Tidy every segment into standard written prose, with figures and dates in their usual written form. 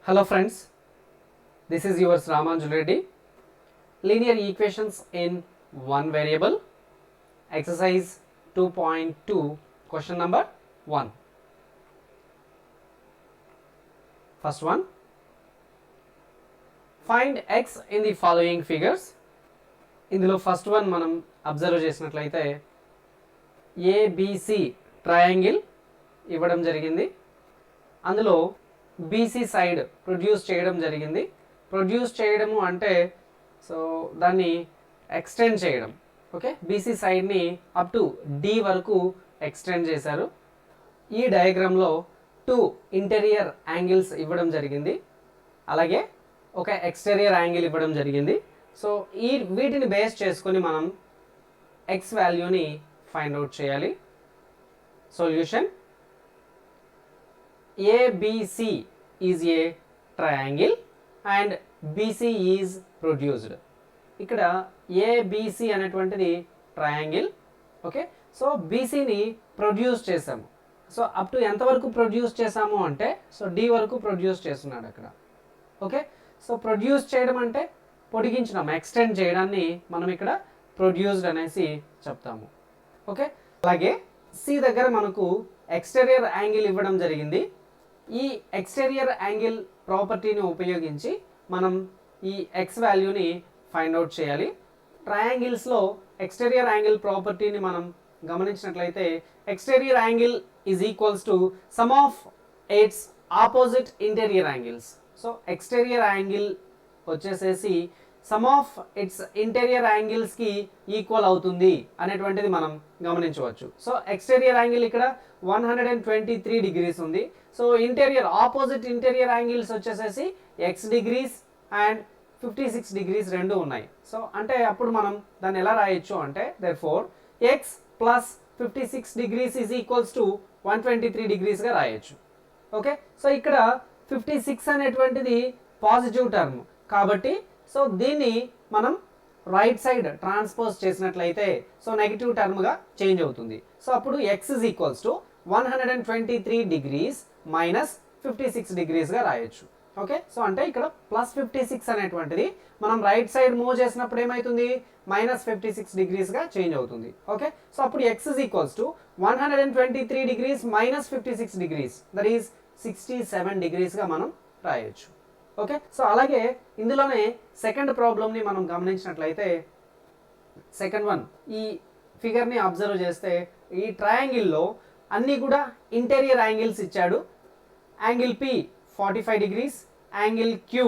Hello friends, this is yours Ramanjul Reddy. Linear equations in one variable. Exercise 2.2, question number 1. First one. Find x in the following figures. ఇందులో first one మనం observe చేసినట్లయితే ABC triangle ఇవ్వడం జరిగింది. అందులో BC side produce చేయడం జరిగింది. Produce చేయడము అంటే సో దాన్ని ఎక్స్టెండ్ చేయడం. ఓకే, బీసీ సైడ్ని అప్ టు డి వరకు ఎక్స్టెండ్ చేశారు. ఈ డయాగ్రామ్లో 2 ఇంటీరియర్ యాంగిల్స్ ఇవ్వడం జరిగింది, అలాగే ఒక ఎక్స్టీరియర్ యాంగిల్ ఇవ్వడం జరిగింది. సో వీటిని బేస్ చేసుకొని మనం ఎక్స్ వాల్యూని ఫైండ్ అవుట్ చేయాలి. Solution: ABC is a triangle and BC is produced. ఇక్కడ ABC అనేటువంటిది ట్రయాంగిల్. ఓకే, సో బీసీని ప్రొడ్యూస్ చేసాము. సో అప్ టు ఎంతవరకు ప్రొడ్యూస్ చేసాము అంటే సో డి వరకు ప్రొడ్యూస్ చేస్తున్నాడు అక్కడ. ఓకే, సో ప్రొడ్యూస్ చేయడం అంటే పొడిగించడం, ఎక్స్టెండ్ చేయడాన్ని మనం ఇక్కడ ప్రొడ్యూస్డ్ అనేసి చెప్తాము. ఓకే, అలాగే సి దగ్గర మనకు ఎక్స్టీరియర్ యాంగిల్ ఇవ్వడం జరిగింది. ఈ ఎక్స్టీరియర్ యాంగిల్ ప్రాపర్టీని ఉపయోగించి మనం ఈ ఎక్స్ వాల్యూని ఫైండ్ అవుట్ చేయాలి. ట్రయాంగిల్స్లో ఎక్స్టీరియర్ యాంగిల్ ప్రాపర్టీని మనం గమనించినట్లయితే exterior angle is equals to sum of its opposite interior angles. So exterior angle వచ్చేసేసి సమ్ ఆఫ్ ఇట్స్ ఇంటీరియర్ యాంగిల్స్కి ఈక్వల్ అవుతుంది అనేటువంటిది మనం గమనించవచ్చు. సో ఎక్స్టీరియర్ యాంగిల్ ఇక్కడ 123 డిగ్రీస్ ఉంది. So interior opposite interior angles వచ్చేసేసి ఎక్స్ డిగ్రీస్ అండ్ 56 డిగ్రీస్ రెండు ఉన్నాయి. సో అంటే అప్పుడు మనం దాన్ని ఎలా రాయొచ్చు అంటే therefore x plus 56 degrees is equals to 123 డిగ్రీస్గా రాయొచ్చు. ఓకే, సో ఇక్కడ 56 అనేటువంటిది పాజిటివ్ టర్మ్ కాబట్టి సో దీన్ని మనం రైట్ సైడ్ ట్రాన్స్పోజ్ చేసినట్లయితే సో నెగిటివ్ టర్మ్గా చేంజ్ అవుతుంది. సో అప్పుడు x is equals to 123 degrees minus 56 డిగ్రీస్గా రాయొచ్చు. ఓకే, సో అంటే ఇక్కడ ప్లస్ 56 అనేటువంటిది మనం రైట్ సైడ్ మూవ్ చేసినప్పుడు ఏమవుతుంది, మైనస్ 56 డిగ్రీస్గా చేంజ్ అవుతుంది. ఓకే, సో అప్పుడు x is equals to 123 degrees minus 56 degrees, that is 67 డిగ్రీస్గా మనం రాయొచ్చు. ఓకే, సో అలాగే ఇందులోనే సెకండ్ ప్రాబ్లమ్ని మనం గమనించినట్లయితే సెకండ్ వన్ ఈ ఫిగర్ని అబ్జర్వ్ చేస్తే ఈ ట్రయాంగిల్లో అన్నీ కూడా ఇంటీరియర్ యాంగిల్స్ ఇచ్చాడు. Angle P 45 degrees, angle Q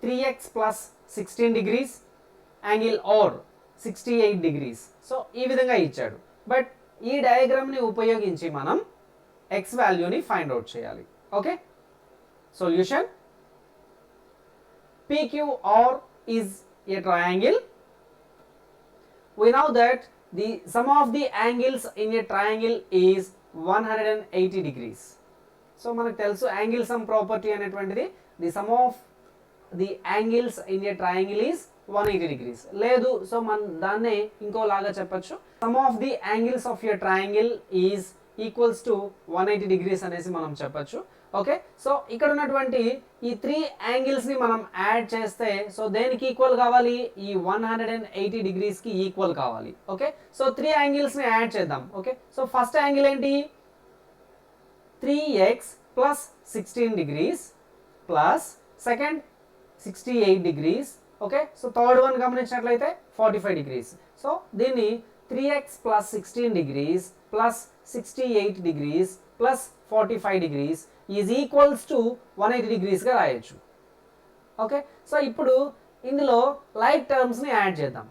3x plus 16 degrees, angle R 68 degrees. So ఈ విధంగా ఇచ్చాడు. బట్ ఈ డయాగ్రామ్ని ఉపయోగించి మనం ఎక్స్ వాల్యూని ఫైండ్ అవుట్ చేయాలి. Okay, solution: PQR is a triangle. We know that the sum of the angles in a triangle is 180 degrees. So మనకు తెలుసు యాంగిల్ సమ్ ప్రాపర్టీ అనేటువంటిది the some of the angles in a triangle is 180 degrees. లేదు so మనం దాన్నే ఇంకోలాగా చెప్పచ్చు, some of the angles of a triangle is equals to 180 degrees అనేసి మనం చెప్పచ్చు. ఓకే, సో ఇక్కడ ఉన్నటువంటి ఈ 3 యాంగిల్స్ని మనం యాడ్ చేస్తే సో దేనికి ఈక్వల్ కావాలి, ఈ 180 డిగ్రీస్కి ఈక్వల్ కావాలి. ఓకే, సో 3 యాంగిల్స్ని యాడ్ చేద్దాం. ఓకే, సో ఫస్ట్ యాంగిల్ ఏంటి, 3x plus 16 degrees plus second 68 degrees. Okay, so third one గమనించినట్లయితే 45 డిగ్రీస్. సో దీన్ని 3x plus 16 degrees plus 68 degrees plus 45 degrees is equals to 180 డిగ్రీస్గా రాయొచ్చు. Okay, so ఇప్పుడు ఇందులో like టర్మ్స్ని add చేద్దాం.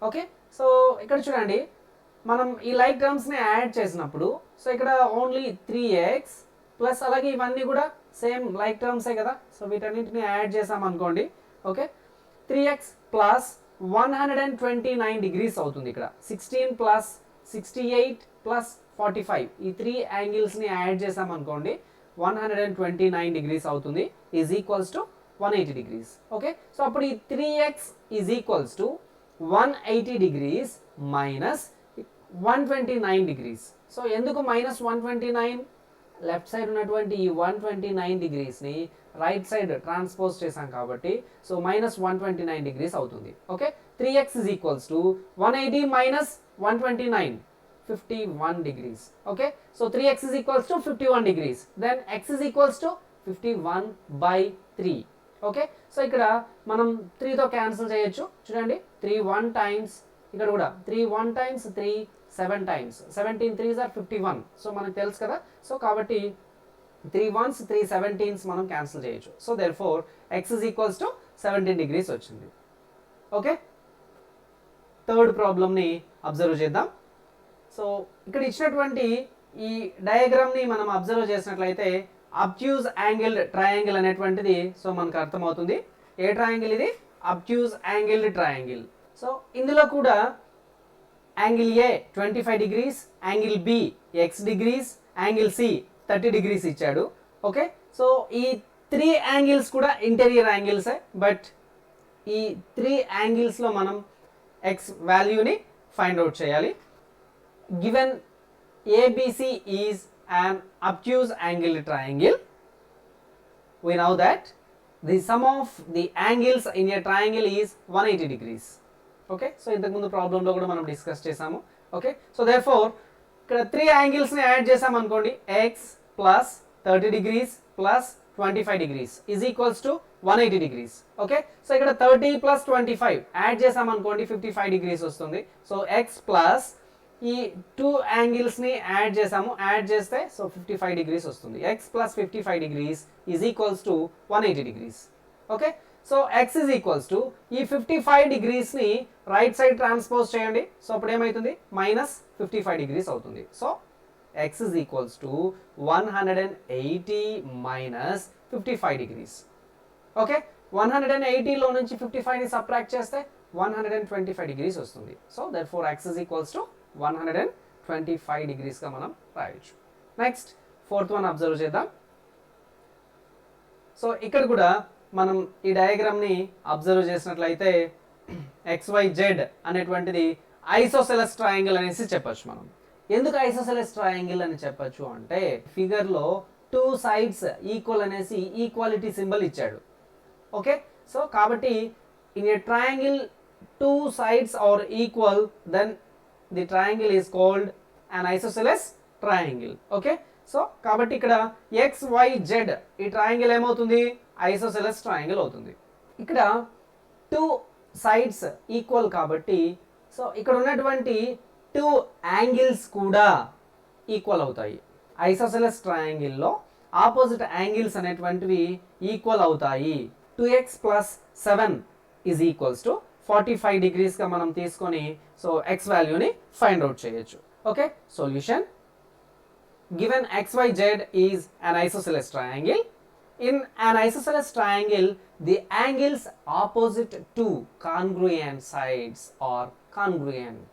Okay, so ఇక్కడ చూడండి మనం ఈ లైక్ టర్మ్స్ని యాడ్ చేసినప్పుడు సో ఇక్కడ ఓన్లీ 3x ప్లస్ అలాగే ఇవన్నీ కూడా సేమ్ లైక్ టర్మ్సే కదా. సో వీటన్నింటిని యాడ్ చేసామనుకోండి. ఓకే, 3x ప్లస్ 129 డిగ్రీస్ అవుతుంది. ఇక్కడ 16 ప్లస్ 68 ప్లస్ 45 ఈ 3 యాంగిల్స్ని యాడ్ చేసామనుకోండి 129 డిగ్రీస్ అవుతుంది, is equals to 180 degrees. Okay, so అప్పుడు ఈ 3x is equals to 180 degrees minus 129 degrees. So ఎందుకు మైనస్ 129, లెఫ్ట్ సైడ్ ఉన్నటువంటి ఈ 129 డిగ్రీస్ని రైట్ సైడ్ ట్రాన్స్పోజ్ చేసాం కాబట్టి సో మైనస్ 129 డిగ్రీస్ అవుతుంది. Okay, 3x is equals to 180 minus 129, 51 degrees. Okay, so 3x is equals to 51 degrees. Then x is equals to 51 by 3. Okay, so ఇక్కడ మనం 3తో cancel చేయొచ్చు. చూడండి 3 1 times, ఇక్కడ కూడా 3 1 times 3 7 times, 17 3s are 51. So మనకు తెలుసు కదా, సో కాబట్టి 3 1s 3 17s మనం క్యాన్సిల్ చేయొచ్చు. So therefore x is equals to 17 degrees వచ్చింది. ఓకే, థర్డ్ ప్రాబ్లమ్ని అబ్జర్వ్ చేద్దాం. సో ఇక్కడ ఇచ్చినటువంటి ఈ డయాగ్రామ్ని మనం అబ్జర్వ్ చేసినట్లయితే అబ్ట్యూజ్ యాంగిల్డ్ ట్రయాంగిల్ అనేటువంటిది సో మనకు అర్థమవుతుంది. ఏ ట్రయాంగిల్ ఇది? అబ్ట్యూజ్ యాంగిల్డ్ ట్రయాంగిల్. సో ఇందులో కూడా angle A 25 degrees, angle B x degrees, angle C 30 degrees ఇచ్చాడు. ఓకే, సో ఈ 3 యాంగిల్స్ కూడా ఇంటీరియర్ యాంగిల్సే, బట్ ఈ 3 యాంగిల్స్లో మనం x వాల్యూని ఫైండ్ అవుట్ చేయాలి. Given ABC is an obtuse angled triangle, we know that the sum of the angles in a triangle is 180 degrees. Okay, so ఇంతకు ముందు ప్రాబ్లంలో కూడా మనం డిస్కస్ చేసాము. ఓకే, సో దేర్ఫోర్ ఇక్కడ 3 యాంగిల్స్ని యాడ్ చేసాం అనుకోండి, x plus 30 degrees plus 25 degrees is equals to 180 degrees. Okay, so ఇక్కడ 30 ప్లస్ 25 యాడ్ చేసాం అనుకోండి 55 డిగ్రీస్ వస్తుంది. సో x ప్లస్ ఈ 2 యాంగిల్స్ని యాడ్ చేసాము, యాడ్ చేస్తే సో 55 డిగ్రీస్ వస్తుంది. x plus 55 degrees is equals to 180 degrees. Okay, so x is equals to ఈ 55 డిగ్రీస్ని రైట్ సైడ్ ట్రాన్స్పోజ్ చేయండి. సో అప్పుడు ఏమవుతుంది? మైనస్ 55 డిగ్రీస్ అవుతుంది. So x is equals to 180 minus 55 degrees. Okay, 180లో నుంచి 55ని సబ్ట్రాక్ట్ చేస్తే 125 డిగ్రీస్ వస్తుంది. So therefore x is equals to 125 డిగ్రీస్గా మనం రాయొచ్చు. నెక్స్ట్ ఫోర్త్ వన్ అబ్జర్వ్ చేద్దాం. సో ఇక్కడ కూడా మనం ఈ డయాగ్రామ్ని అబ్జర్వ్ చేసినట్లయితే XYZ అనేటువంటిది ఐసోసెలస్ ట్రయాంగిల్ అనేసి చెప్పచ్చు. మనం ఎందుకు ఐసోసెలస్ ట్రయాంగిల్ అని చెప్పచ్చు అంటే ఫిగర్లో 2 సైడ్స్ ఈక్వల్ అనేసి ఈక్వాలిటీ సింబల్ ఇచ్చాడు. ఓకే, సో కాబట్టి in a triangle 2 sides are equal, then the triangle is called an isosceles triangle. Okay, so కాబట్టి ఇక్కడ XYZ ఈ ట్రయాంగిల్ ఏమవుతుంది? ఐసోసెలస్ ట్రయాంగిల్ అవుతుంది. ఇక్కడ 2 sides ఈక్వల్ కాబట్టి సో ఇక్కడ ఉన్నటువంటి 2 యాంగిల్స్ కూడా ఈక్వల్ అవుతాయి. ఐసోసెలస్ ట్రయాంగిల్లో ఆపోజిట్ యాంగిల్స్ అనేటువంటివి ఈక్వల్ అవుతాయి. 2x plus 7 is equals to 45 డిగ్రీస్గా మనం తీసుకొని సో x వాల్యూని ఫైండ్ అవుట్ చేయొచ్చు. Okay, solution given XYZ is an isosceles triangle. In an isosceles triangle, the angles opposite to congruent sides are congruent.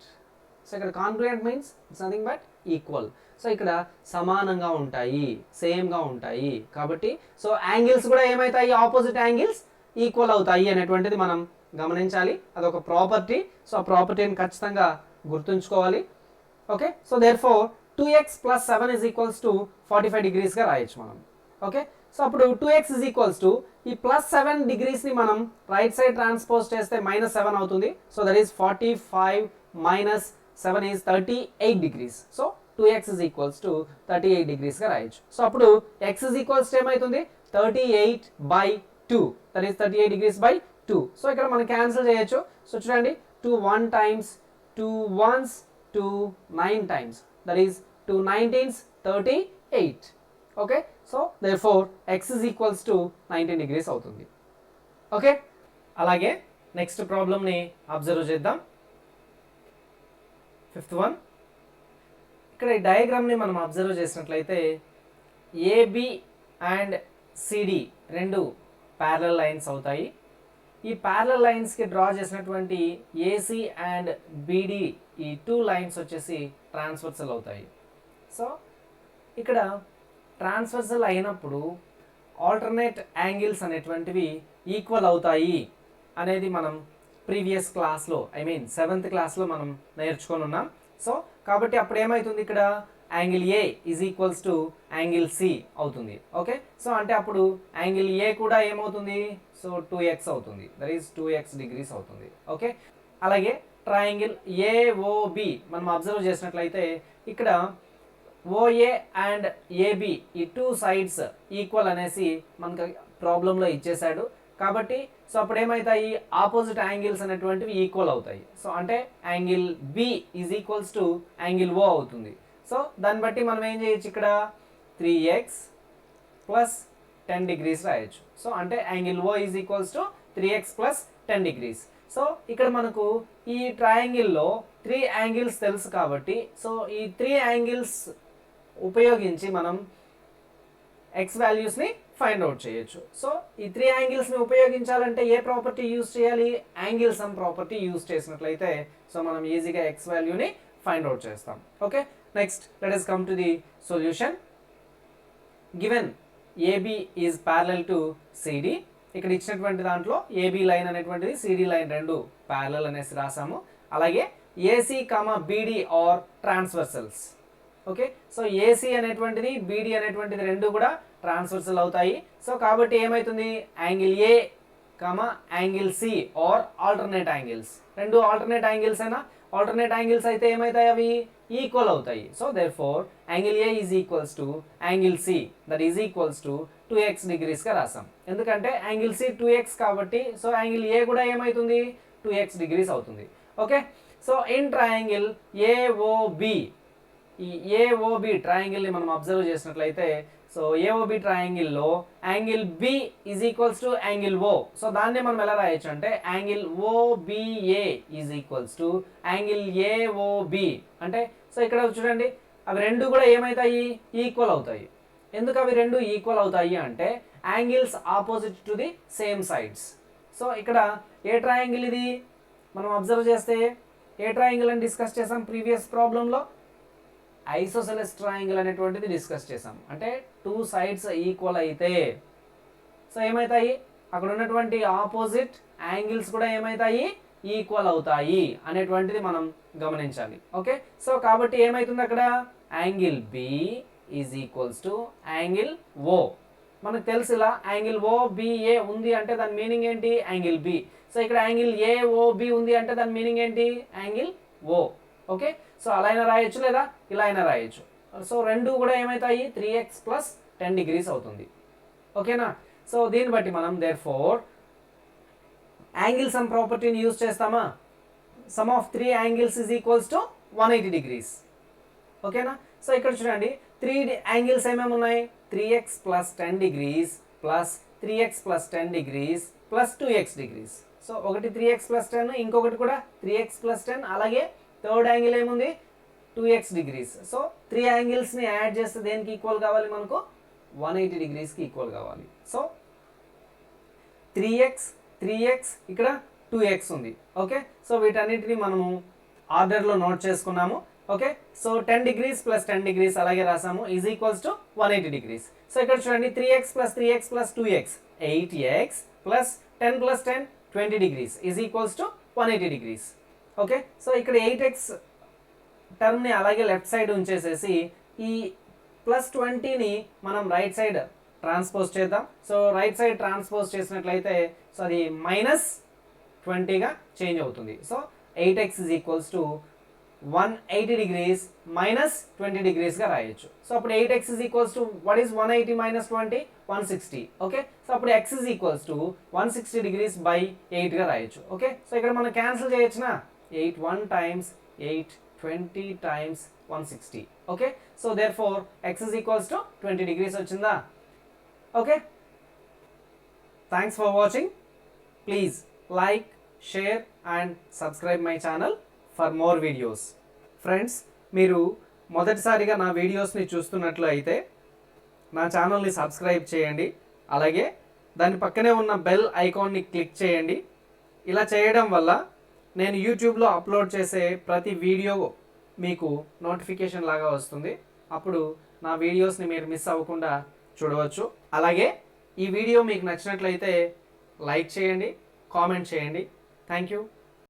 So ఇక్కడ congruent means it's nothing but equal. So ఇక్కడ సమానంగా ఉంటాయి, సేమ్గా ఉంటాయి. కాబట్టి so angles కూడా ఏమవుతాయి? Opposite angles equal అవుతాయి అనేటువంటిది మనం గమనించాలి. అదొక ప్రాపర్టీ. సో ఆ ప్రాపర్టీని ఖచ్చితంగా గుర్తుంచుకోవాలి. Okay, so therefore 2x plus 7 is equals to 45 డిగ్రీస్గా రాయొచ్చు మనం. ఓకే, సో అప్పుడు 2x ఈజ్ ఈక్వల్స్ టు ఈ ప్లస్ 7 డిగ్రీస్ని మనం రైట్ సైడ్ ట్రాన్స్పోజ్ చేస్తే మైనస్ 7 అవుతుంది. So that is 45 minus 7 is 38 degrees. So 2x is equals to 38 డిగ్రీస్గా రాయొచ్చు. సో అప్పుడు x is equals to ఏమవుతుంది? 38 by 2, that is 38 degrees by 2. So ఇక్కడ మనం cancel చేయొచ్చు. సో చూడండి 2 1 times 2 1s 2 9 times, that is 2 19s 38. Okay, so therefore x is equals to 19 degrees అవుతుంది. Okay, అలాగే next ప్రాబ్లమ్ని అబ్జర్వ్ చేద్దాం. Fifth one. ఇక్కడ ఈ డయాగ్రామ్ని మనం అబ్జర్వ్ చేసినట్లయితే AB అండ్ CD రెండు ప్యారలల్ లైన్స్ అవుతాయి. ఈ ప్యారలల్ లైన్స్కి డ్రా చేసినటువంటి AC అండ్ BD ఈ 2 లైన్స్ వచ్చేసి ట్రాన్స్వర్సల్ అవుతాయి. సో ఇక్కడ ట్రాన్స్వర్సల్ అయినప్పుడు ఆల్టర్నేట్ యాంగిల్స్ అనేటువంటివి ఈక్వల్ అవుతాయి అనేది మనం ప్రీవియస్ క్లాస్లో 7th క్లాస్లో మనం నేర్చుకొని ఉన్నాం. సో కాబట్టి అప్పుడు ఏమవుతుంది? ఇక్కడ angle A is equals to angle C అవుతుంది. ఓకే, సో అంటే అప్పుడు యాంగిల్ ఏ కూడా ఏమవుతుంది, సో 2x అవుతుంది, దట్ ఈస్ 2x డిగ్రీస్ అవుతుంది. ఓకే, అలాగే ట్రయాంగిల్ ఏఓబి మనం అబ్జర్వ్ చేసినట్లయితే ఇక్కడ ఓఏ అండ్ ఏబి ఈ 2 సైడ్స్ ఈక్వల్ అనేసి మనకు ప్రాబ్లంలో ఇచ్చేసాడు. కాబట్టి సో అప్పుడు ఏమవుతాయి, ఆపోజిట్ యాంగిల్స్ అనేటువంటివి ఈక్వల్ అవుతాయి. సో అంటే angle B is equals to angle O అవుతుంది. సో దాన్ని బట్టి మనం ఏం చేయొచ్చు, ఇక్కడ 3x ప్లస్ 10 డిగ్రీస్ రాయొచ్చు. సో అంటే angle O is equals to 3x plus 10 degrees. So ఇక్కడ మనకు ఈ ట్రయాంగిల్లో 3 యాంగిల్స్ తెలుసు కాబట్టి సో ఈ 3 యాంగిల్స్ ఉపయోగించి మనం ఎక్స్ వాల్యూస్ని ఫైండ్ అవుట్ చేయొచ్చు. సో ఈ 3 యాంగిల్స్ని ఉపయోగించాలంటే ఏ ప్రాపర్టీ యూజ్ చేయాలి, యాంగిల్ సమ్ ప్రాపర్టీ యూజ్ చేసినట్లయితే సో మనం ఈజీగా ఎక్స్ వాల్యూని ఫైండ్ అవుట్ చేస్తాం. Okay, next let us come to the solution. Given AB is parallel to CD, ఇక్కడ ఇచ్చినటువంటి దాంట్లో AB లైన్ అనేటువంటిది CD లైన్ రెండు ప్యారలల్ అనేసి రాసాము. అలాగే AC, BD are transversals. Okay, so AC అనేటువంటిది BD అనేటువంటిది రెండు కూడా ట్రాన్స్వర్సల్ అవుతాయి. సో కాబట్టి ఏమవుతుంది, angle A angle C are alternate angles, రెండు ఆల్టర్నేట్ యాంగిల్స్ అయినా ఆల్టర్నేట్ యాంగిల్స్ అయితే ఏమవుతాయి, అవి ఈక్వల్ అవుతాయి. So therefore angle A is equals to angle C that is equals to 2x డిగ్రీస్గా రాసాం. ఎందుకంటే యాంగిల్ సి 2x కాబట్టి సో యాంగిల్ ఏ కూడా ఏమవుతుంది, 2x డిగ్రీస్ అవుతుంది. Okay, so in triangle AOB, ఈ ఏఓబి ట్రయాంగిల్ని మనం అబ్జర్వ్ చేసినట్లయితే సో ఏఓబి ట్రయాంగిల్లో angle B is equals to angle O. So దాన్ని మనం ఎలా రాయొచ్చు అంటే angle OBA is equals to angle AOB. అంటే సో ఇక్కడ చూడండి అవి రెండు కూడా ఏమవుతాయి, ఈక్వల్ అవుతాయి. ఎందుకు అవి రెండు ఈక్వల్ అవుతాయి అంటే angles opposite to the same sides. So ఇక్కడ ఏ ట్రయాంగిల్ ఇది మనం అబ్జర్వ్ చేస్తే ఏ ట్రయాంగిల్ అని డిస్కస్ చేసాం ప్రీవియస్ ప్రాబ్లంలో, ఐసోసెలస్ ట్రయాంగిల్ అనేటువంటిది డిస్కస్ చేసాం. అంటే 2 సైడ్స్ ఈక్వల్ అయితే సో ఏమవుతాయి, అక్కడ ఉన్నటువంటి ఆపోజిట్ యాంగిల్స్ కూడా ఏమవుతాయి, ఈక్వల్ అవుతాయి అనేటువంటిది మనం గమనించాలి. ఓకే, సో కాబట్టి ఏమవుతుంది అక్కడ angle B is equals to angle O. మనకు తెలుసు ఇలా యాంగిల్ ఓబిఏ ఉంది అంటే దాని మీనింగ్ ఏంటి, యాంగిల్ బి. సో ఇక్కడ యాంగిల్ ఏఓబి ఉంది అంటే దాని మీనింగ్ ఏంటి, యాంగిల్ ఓ. ఓకే, సో అలా అయినా రాయొచ్చు లేదా ఇలా అయినా రాయొచ్చు. సో రెండు కూడా ఏమవుతాయి, 3x ప్లస్ 10 డిగ్రీస్ అవుతుంది. ఓకేనా, సో దీన్ని బట్టి మనం దేర్ ఫోర్ యాంగిల్ సమ్ ప్రాపర్టీని యూజ్ చేస్తామా, some of 3 angles is equals to 180 degrees. ఓకేనా, సో ఇక్కడ చూడండి 3 యాంగిల్స్ ఏమేమి ఉన్నాయి, 3x plus 10 degrees plus 3x plus 10 degrees plus 2x degrees. So ఒకటి 3x ప్లస్ 10, ఇంకొకటి కూడా 3x ప్లస్ 10, అలాగే థర్డ్ యాంగిల్ ఏముంది 2x డిగ్రీస్. సో 3 యాంగిల్స్ని యాడ్ చేస్తే దేనికి ఈక్వల్ కావాలి మనకు, 180 డిగ్రీస్కి ఈక్వల్ కావాలి. సో 3x ఇక్కడ 2x ఉంది. ఓకే, సో వీటన్నిటిని మనము ఆర్డర్లో నోట్ చేసుకున్నాము. Okay, so 10 degrees plus 10 degrees అలాగే రాసాము is equals to 180 degrees. So ఇక్కడ చూడండి 3x plus 2x 8x plus 10 plus 10 20 degrees is equals to 180 degrees. Okay, so ఇక్కడ 8x టర్మ్ని అలాగే లెఫ్ట్ సైడ్ ఉంచేసేసి ఈ ప్లస్ 20ని మనం రైట్ సైడ్ ట్రాన్స్పోజ్ చేద్దాం. సో రైట్ సైడ్ ట్రాన్స్పోజ్ చేసినట్లయితే సో అది -20గా చేంజ్ అవుతుంది. So 8x is equals to 180 degrees minus 20 డిగ్రీస్గా రాయొచ్చు. సో అప్పుడు 8x is equals to what is 180 minus 20, 160. Okay, so అప్పుడు x is equals to 160 degrees by 8గా రాయొచ్చు. ఓకే, సో ఇక్కడ మనం క్యాన్సిల్ చేయొచ్చునా, 8 1 times 8 20 times 160. Okay, so therefore x is equals to 20 degrees వచ్చిందా. Okay, thanks for watching. Please like, share and subscribe my channel for more videos. Friends, మీరు మొదటిసారిగా నా వీడియోస్ని చూస్తున్నట్లు అయితే నా ఛానల్ని సబ్స్క్రైబ్ చేయండి. అలాగే దాని పక్కనే ఉన్న బెల్ ఐకాన్ని క్లిక్ చేయండి. ఇలా చేయడం వల్ల నేను యూట్యూబ్లో అప్లోడ్ చేసే ప్రతి వీడియో మీకు నోటిఫికేషన్ లాగా వస్తుంది. అప్పుడు నా వీడియోస్ని మీరు మిస్ అవ్వకుండా చూడవచ్చు. అలాగే ఈ వీడియో మీకు నచ్చినట్లయితే లైక్ చేయండి, కామెంట్ చేయండి. Thank you.